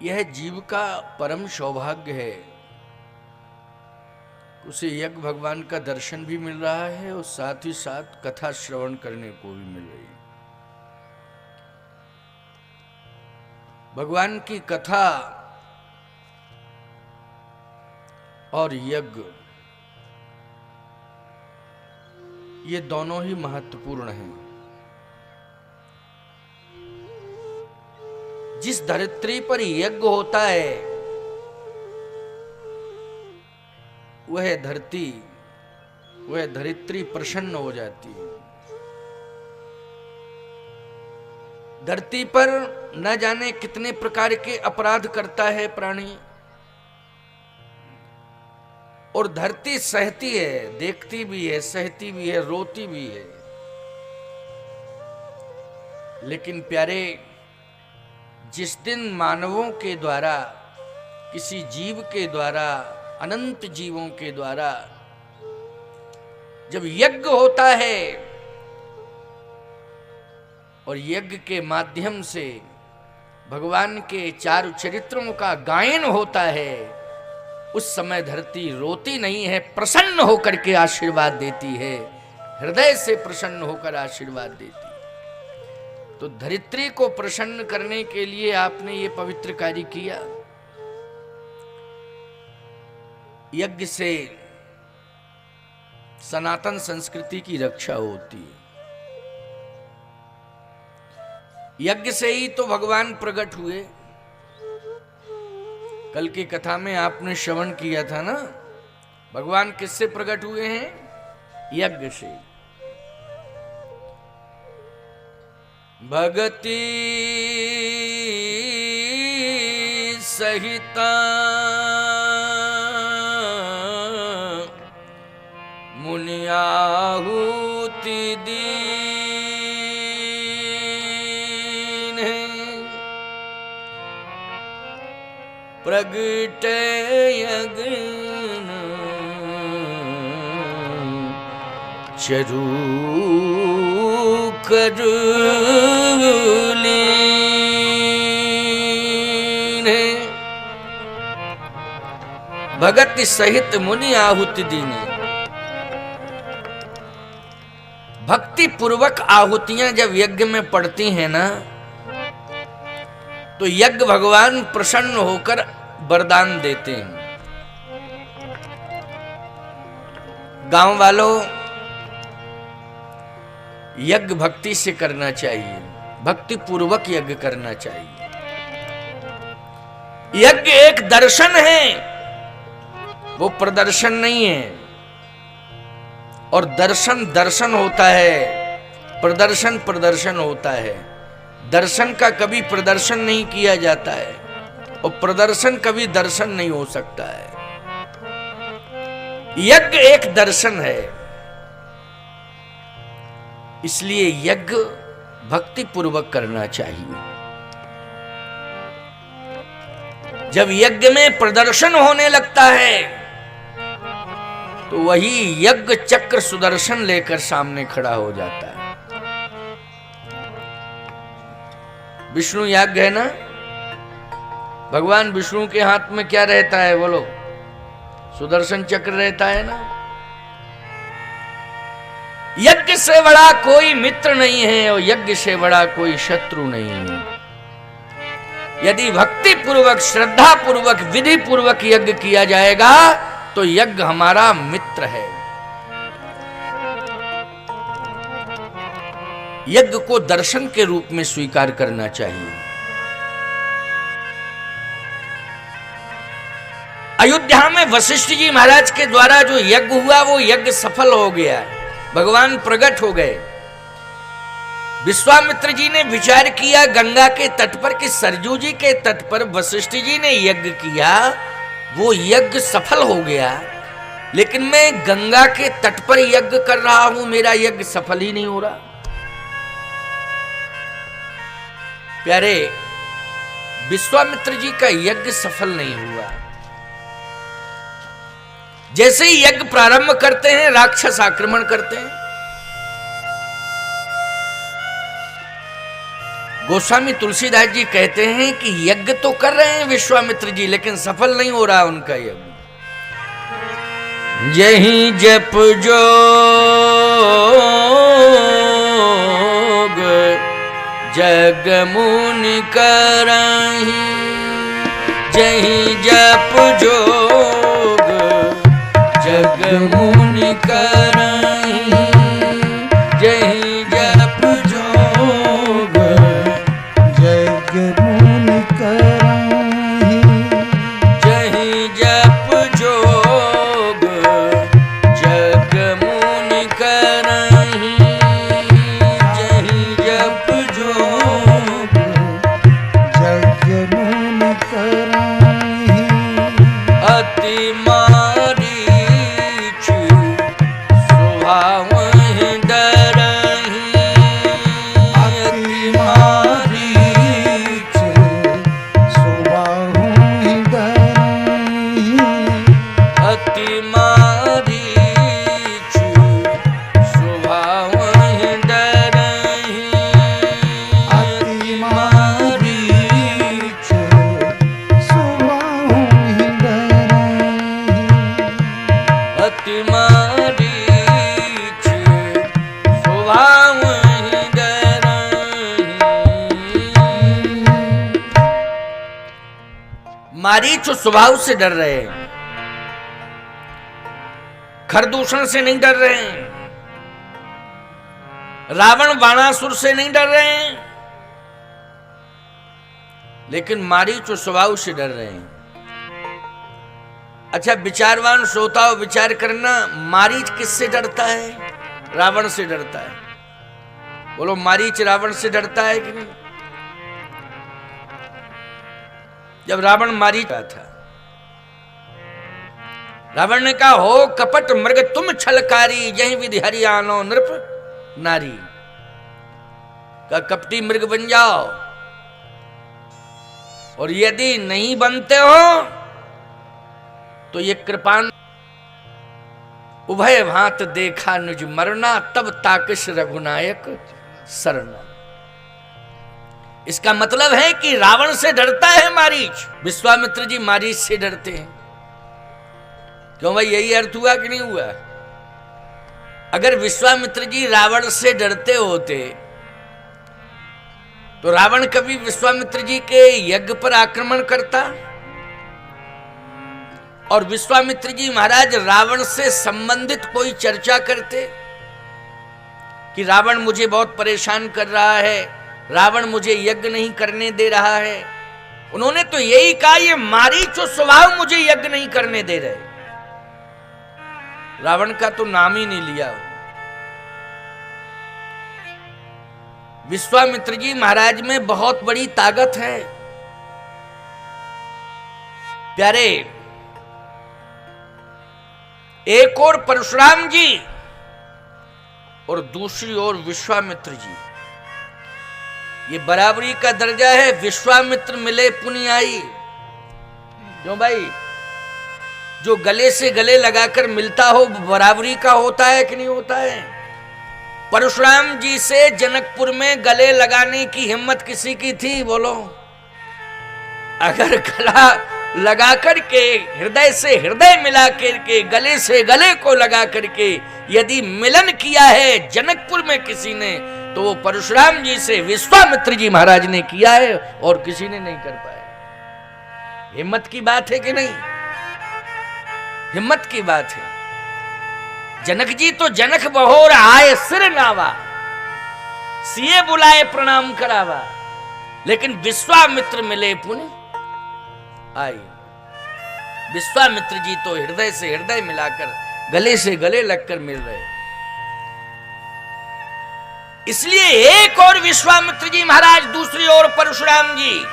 यह जीव का परम सौभाग्य है, उसे यज्ञ भगवान का दर्शन भी मिल रहा है और साथ ही साथ कथा श्रवण करने को भी मिल रही है। भगवान की कथा और यज्ञ ये दोनों ही महत्वपूर्ण हैं। जिस धरित्री पर यज्ञ होता है वह धरित्री प्रसन्न हो जाती है। धरती पर न जाने कितने प्रकार के अपराध करता है प्राणी, और धरती सहती है, देखती भी है, सहती भी है, रोती भी है। लेकिन प्यारे, जिस दिन मानवों के द्वारा, किसी जीव के द्वारा, अनंत जीवों के द्वारा जब यज्ञ होता है और यज्ञ के माध्यम से भगवान के चार चरित्रों का गायन होता है, उस समय धरती रोती नहीं है, प्रसन्न होकर के आशीर्वाद देती है, हृदय से प्रसन्न होकर आशीर्वाद देती है। तो धरित्री को प्रसन्न करने के लिए आपने ये पवित्र कार्य किया। यज्ञ से सनातन संस्कृति की रक्षा होती है। यज्ञ से ही तो भगवान प्रकट हुए। कल की कथा में आपने श्रवण किया था ना, भगवान किससे प्रकट हुए हैं? यज्ञ से। भगति सहिता मुनि आहुति दीन, प्रगट यज्ञ चरु करुलीन। भगत सहित मुनि आहुति दीने। भक्ति पूर्वक आहुतियां जब यज्ञ में पड़ती हैं ना, तो यज्ञ भगवान प्रसन्न होकर वरदान देते हैं। गांव वालों, यज्ञ भक्ति से करना चाहिए, भक्ति पूर्वक यज्ञ करना चाहिए। यज्ञ एक दर्शन है, वो प्रदर्शन नहीं है। और दर्शन दर्शन होता है, प्रदर्शन प्रदर्शन होता है। दर्शन का कभी प्रदर्शन नहीं किया जाता है और प्रदर्शन कभी दर्शन नहीं हो सकता है। यज्ञ एक दर्शन है, इसलिए यज्ञ भक्ति पूर्वक करना चाहिए। जब यज्ञ में प्रदर्शन होने लगता है तो वही यज्ञ चक्र सुदर्शन लेकर सामने खड़ा हो जाता है। विष्णु यज्ञ है ना, भगवान विष्णु के हाथ में क्या रहता है बोलो? सुदर्शन चक्र रहता है ना। यज्ञ से बड़ा कोई मित्र नहीं है और यज्ञ से बड़ा कोई शत्रु नहीं है। यदि भक्ति पूर्वक, श्रद्धा पूर्वक, विधि पूर्वक यज्ञ किया जाएगा तो यज्ञ हमारा मित्र है। यज्ञ को दर्शन के रूप में स्वीकार करना चाहिए। अयोध्या में वशिष्ठ जी महाराज के द्वारा जो यज्ञ हुआ वो यज्ञ सफल हो गया, भगवान प्रकट हो गए। विश्वामित्र जी ने विचार किया गंगा के तट पर कि सरजू जी के तट पर वशिष्ठ जी ने यज्ञ किया, वो यज्ञ सफल हो गया, लेकिन मैं गंगा के तट पर यज्ञ कर रहा हूं, मेरा यज्ञ सफल ही नहीं हो रहा। प्यारे, विश्वामित्र जी का यज्ञ सफल नहीं हुआ। जैसे ही यज्ञ प्रारंभ करते हैं राक्षस आक्रमण करते हैं। गोस्वामी तुलसीदास जी कहते हैं कि यज्ञ तो कर रहे हैं विश्वामित्र जी, लेकिन सफल नहीं हो रहा उनका यज्ञ। यही जप जोग जग मुनि करहि, यही जप जोग जग मुनि करहि, यही जप जोग जग मुनि करहि, यही जप जोग जग मुनि करहि, यही जप जोग जग मुनि करहि। अति मारीच सुहावहि डरहि, अति मारीच सुबाहु डरहि, अति मारीच सुहावहि डरहि, अति मारीच सुबाहु डरहि। अति मारीच सुहावहि डरहि। मारीच स्वभाव से डर रहे हैं, खरदूषण से नहीं डर रहे हैं, रावण बाणासुर से नहीं डर रहे हैं, लेकिन मारीच स्वभाव से डर रहे हैं। अच्छा, विचारवान श्रोताओं विचार करना, मारीच किससे डरता है? रावण से डरता है। बोलो, मारीच रावण से डरता है कि नहीं? जब रावण मारीच का था, रावण ने कहा, हो कपट मृग तुम छलकारी, यही विधि हरियाणो नृप नारी। का कपटी मृग बन जाओ, और यदि नहीं बनते हो तो ये कृपान उभय भांत देखा निज मरना, तब ताकिश रघुनायक सरना। इसका मतलब है कि रावण से डरता है मारीच, विश्वामित्र जी मारीच से डरते हैं। क्यों भाई, यही अर्थ हुआ कि नहीं हुआ? अगर विश्वामित्र जी रावण से डरते होते तो रावण कभी विश्वामित्र जी के यज्ञ पर आक्रमण करता? और विश्वामित्र जी महाराज रावण से संबंधित कोई चर्चा करते कि रावण मुझे बहुत परेशान कर रहा है, रावण मुझे यज्ञ नहीं करने दे रहा है? उन्होंने तो यही कहा, ये मारीच स्वभाव मुझे यज्ञ नहीं करने दे रहे। रावण का तो नाम ही नहीं लिया। विश्वामित्र जी महाराज में बहुत बड़ी ताकत है प्यारे। एक और परशुराम जी और दूसरी ओर विश्वामित्र जी, ये बराबरी का दर्जा है। विश्वामित्र मिले पुनि आई। क्यों भाई, जो गले से गले लगाकर मिलता हो बराबरी का होता है कि नहीं होता है? परशुराम जी से जनकपुर में गले लगाने की हिम्मत किसी की थी? बोलो। अगर गला लगा करके, हृदय से हृदय मिला करके, गले से गले को लगा करके यदि मिलन किया है जनकपुर में किसी ने, तो वो परशुराम जी से विश्वामित्र जी महाराज ने किया है, और किसी ने नहीं कर पाया। हिम्मत की बात है कि नहीं? हिम्मत की बात है। जनक जी तो जनक बहोर आए सिर नावा, सिए बुलाए प्रणाम करावा, लेकिन विश्वामित्र मिले पुनि आई। विश्वामित्र जी तो हृदय से हृदय मिलाकर, गले से गले लगकर मिल रहे। इसलिए एक और विश्वामित्र जी महाराज, दूसरी ओर परशुराम जी।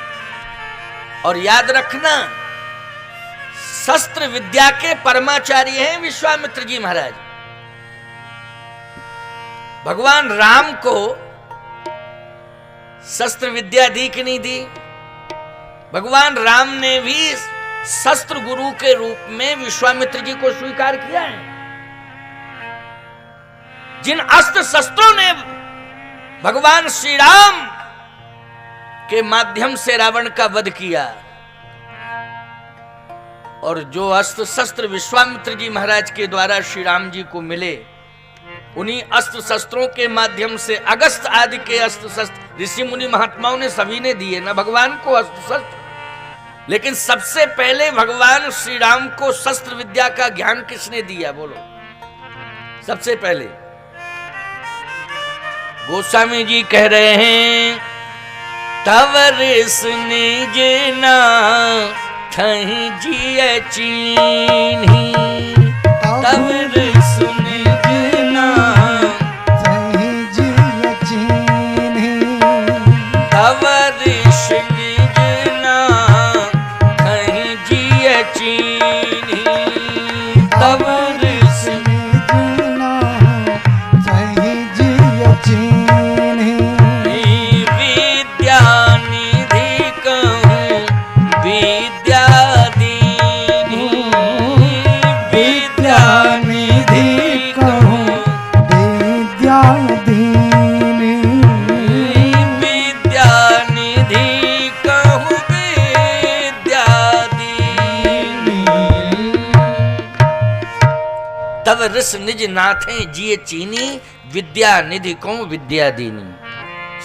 और याद रखना, शस्त्र विद्या के परमाचार्य हैं विश्वामित्र जी महाराज। भगवान राम को शस्त्र विद्या दी कि नहीं दी? भगवान राम ने भी शस्त्र गुरु के रूप में विश्वामित्र जी को स्वीकार किया है। जिन अस्त्र शस्त्रों ने भगवान श्री राम के माध्यम से रावण का वध किया। और जो अस्त्र शस्त्र विश्वामित्र जी महाराज के द्वारा श्री राम जी को मिले, उन्हीं अस्त्र शस्त्रों के माध्यम से अगस्त आदि के अस्त्र शस्त्र ऋषि मुनि महात्माओं ने सभी ने दिए ना भगवान को अस्त्र शस्त्र। लेकिन सबसे पहले भगवान श्री राम को शस्त्र विद्या का ज्ञान किसने दिया बोलो? सबसे पहले गोस्वामी जी कह रहे हैं, तव ऋष निज ना थहि जिय चीन्ही, तव ऋष निज ना थहि जिय चीन्ही, तव ऋष निज ना थहि जिय चीन्ही, तव ऋष निज ना थहि जिय चीन्ही, विद्या निधि कहूँ विद्या दीनी, विद्या निधि कहूँ विद्या दीनी, विद्या निधि कहूँ विद्या दीनी, तब रस निज नाथे जिए चीनी, विद्या निधि कहूँ विद्या दीनी।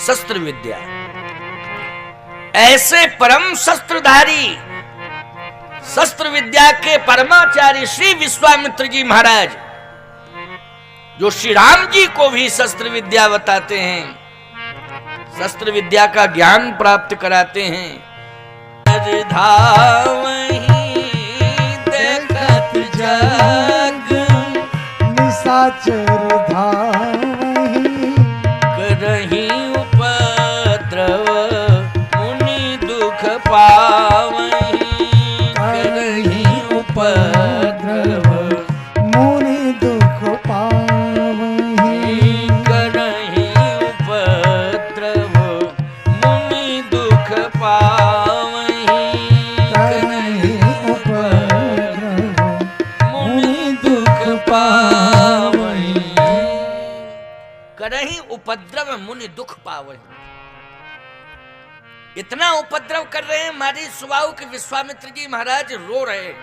शस्त्र विद्या, ऐसे परम शस्त्रधारी शस्त्र विद्या के परमाचार्य श्री विश्वामित्र जी महाराज, जो श्री राम जी को भी शस्त्र विद्या बताते हैं, शस्त्र विद्या का ज्ञान प्राप्त कराते हैं। धावहीं देखत जग, निशाचर धावहीं, करहीं उपद्रव मुनि दुख पावहीं, करहीं उपद्रव मुनि दुख पावहीं, करहीं उपद्रव मुनि दुख पावहीं, करहीं उपद्रव मुनि दुख पावहीं, करहीं उपद्रव मुनि दुख पावहीं। इतना उपद्रव कर रहे हैं हमारी सुबाहु के विश्वामित्र जी महाराज रो रहे हैं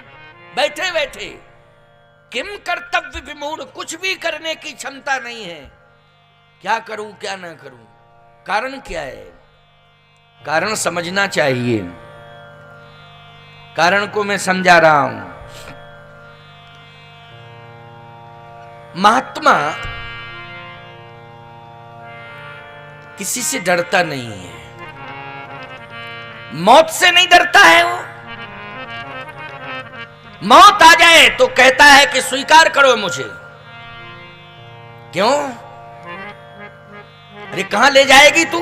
बैठे बैठे। किम कर्तव्य विमूढ़, कुछ भी करने की क्षमता नहीं है। क्या करूं क्या ना करूं, कारण क्या है? कारण समझना चाहिए। कारण को मैं समझा रहा हूं। महात्मा किसी से डरता नहीं है, मौत से नहीं डरता है। वो मौत आ जाए तो कहता है कि स्वीकार करो मुझे। क्यों? अरे कहां ले जाएगी तू?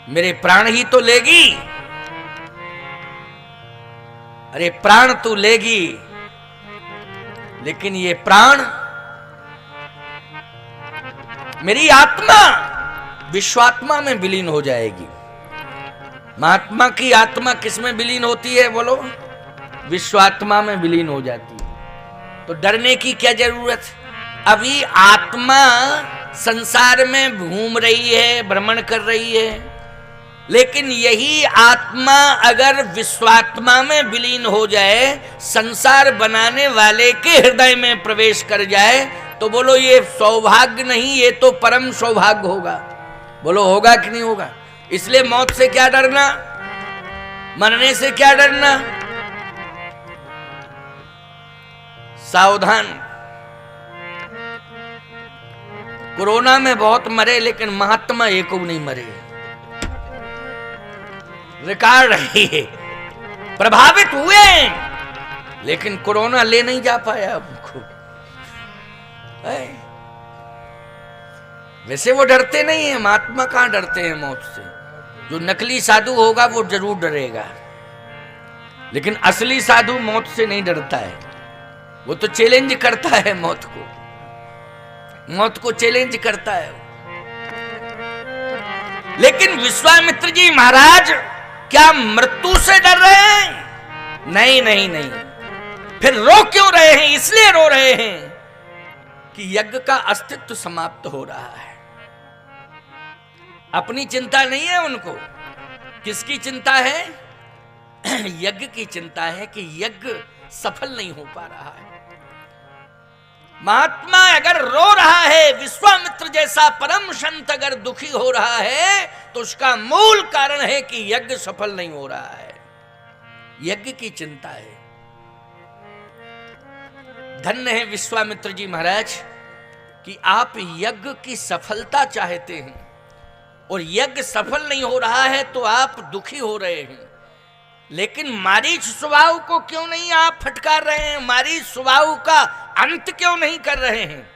मेरे प्राण ही तो लेगी। अरे प्राण तू लेगी, लेकिन ये प्राण मेरी आत्मा विश्वात्मा में विलीन हो जाएगी। महात्मा की आत्मा किसमें विलीन होती है बोलो? विश्वात्मा में विलीन हो जाती है। तो डरने की क्या जरूरत? अभी आत्मा संसार में घूम रही है, भ्रमण कर रही है, लेकिन यही आत्मा अगर विश्वात्मा में विलीन हो जाए, संसार बनाने वाले के हृदय में प्रवेश कर जाए, तो बोलो ये सौभाग्य नहीं, ये तो परम सौभाग्य होगा। बोलो होगा कि नहीं होगा? इसलिए मौत से क्या डरना, मरने से क्या डरना? सावधान। कोरोना में बहुत मरे, लेकिन महात्मा एक को नहीं मरे। रिकॉर्ड रही है, प्रभावित हुए, लेकिन कोरोना ले नहीं जा पाया उनको। वैसे वो डरते नहीं है, महात्मा कहां डरते हैं मौत से। जो नकली साधु होगा वो जरूर डरेगा, लेकिन असली साधु मौत से नहीं डरता है। वो तो चैलेंज करता है मौत को चैलेंज करता है। लेकिन विश्वामित्र जी महाराज क्या मृत्यु से डर रहे हैं? नहीं नहीं नहीं। फिर रो क्यों रहे हैं? इसलिए रो रहे हैं कि यज्ञ का अस्तित्व समाप्त हो रहा है। अपनी चिंता नहीं है उनको। किसकी चिंता है? यज्ञ की चिंता है कि यज्ञ सफल नहीं हो पा रहा है। महात्मा अगर रो रहा है, विश्वामित्र जैसा परम संत अगर दुखी हो रहा है, तो उसका मूल कारण है कि यज्ञ सफल नहीं हो रहा है। यज्ञ की चिंता है। धन्य है विश्वामित्र जी महाराज कि आप यज्ञ की सफलता चाहते हैं, और यज्ञ सफल नहीं हो रहा है तो आप दुखी हो रहे हैं। लेकिन मारीच स्वभाव को क्यों नहीं आप फटकार रहे हैं? मारीच स्वभाव का अंत क्यों नहीं कर रहे हैं?